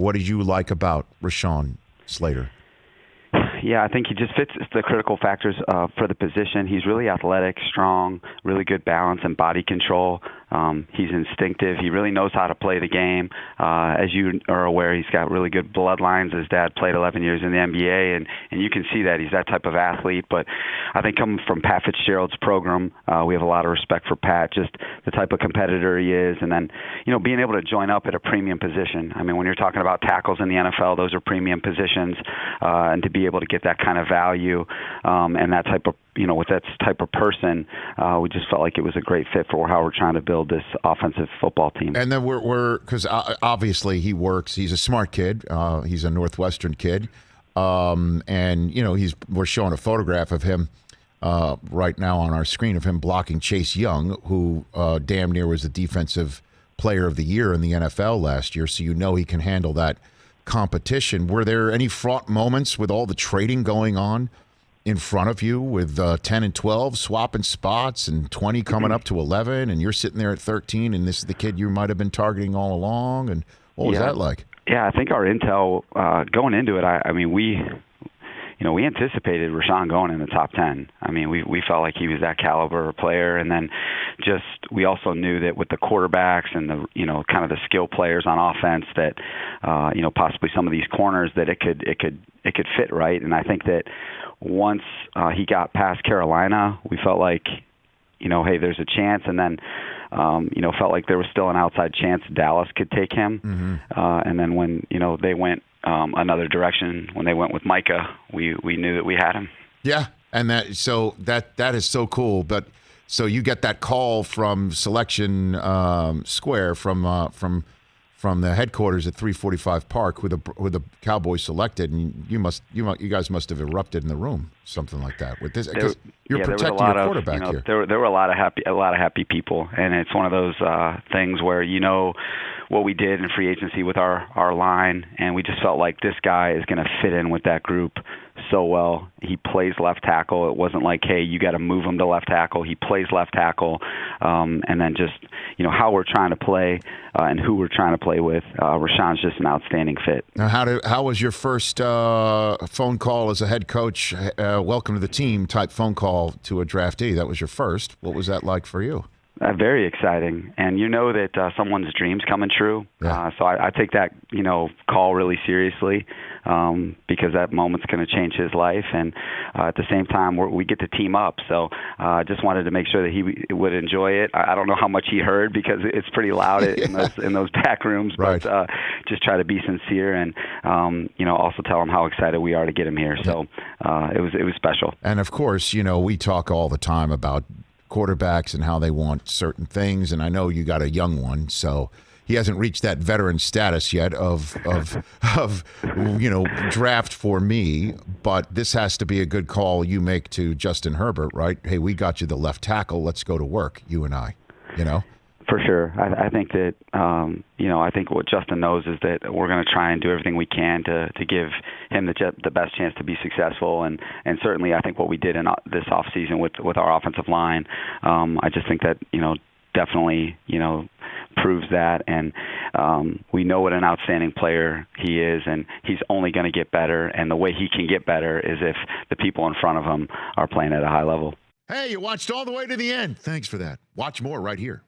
What did you like about Rashawn Slater? Yeah, I think he just fits the critical factors for the position. He's really athletic, strong, really good balance and body control. He's instinctive. He really knows how to play the game. As you are aware, he's got really good bloodlines. His dad played 11 years in the NBA, and you can see that he's that type of athlete. But I think coming from Pat Fitzgerald's program, we have a lot of respect for Pat, just the type of competitor he is. And then, being able to join up at a premium position. I mean, when you're talking about tackles in the NFL, those are premium positions. And to be able to get that kind of value and that type of, with that type of person, we just felt like it was a great fit for how we're trying to build this offensive football team. And then we're because obviously he works. He's a smart kid. He's a Northwestern kid, and we're showing a photograph of him right now on our screen of him blocking Chase Young, who damn near was the defensive player of the year in the NFL last year. So he can handle that competition. Were there any fraught moments with all the trading going on in front of you with 10 and 12 swapping spots and 20 coming up to 11, and you're sitting there at 13, and this is the kid you might have been targeting all along? And what was that like? Yeah, I think our intel going into it, I mean, we anticipated Rashawn going in the top 10. I mean, we felt like he was that caliber of player, and then we also knew that with the quarterbacks and the kind of the skill players on offense that possibly some of these corners that it could fit right. And I think that once he got past Carolina, we felt like hey, there's a chance, and then felt like there was still an outside chance Dallas could take him. Mm-hmm. And then when they went another direction, when they went with Micah, we knew that we had him. Yeah, and that is so cool. But so you get that call from Selection Square from the headquarters at 345 Park with the Cowboys selected, and you guys must have erupted in the room, something like that. With this, because you're protecting your quarterback here. There were a lot of happy people, and it's one of those things where what we did in free agency with our line, and we just felt like this guy is going to fit in with that group so well. He plays left tackle. It wasn't like, hey, you got to move him to left tackle. He plays left tackle, and then just how we're trying to play and who we're trying to play with. Rashawn's just an outstanding fit. Now, how was your first phone call as a head coach? Welcome to the team type phone call to a draftee. That was your first. What was that like for you? Very exciting, and that someone's dreams coming true. Yeah. So I take that call really seriously because that moment's going to change his life, and at the same time we get to team up. So I just wanted to make sure that he would enjoy it. I don't know how much he heard because it's pretty loud in those back rooms, but right. Just try to be sincere and also tell him how excited we are to get him here. So it was special. And of course, we talk all the time about quarterbacks and how they want certain things, and I know you got a young one, so he hasn't reached that veteran status yet of draft for me, but this has to be a good call you make to Justin Herbert, right? Hey, we got you the left tackle, let's go to work, you and I, For sure. I think that, I think what Justin knows is that we're going to try and do everything we can to give him the best chance to be successful. And certainly I think what we did in this offseason with our offensive line, I just think that, definitely, proves that. And we know what an outstanding player he is, and he's only going to get better. And the way he can get better is if the people in front of him are playing at a high level. Hey, you watched all the way to the end. Thanks for that. Watch more right here.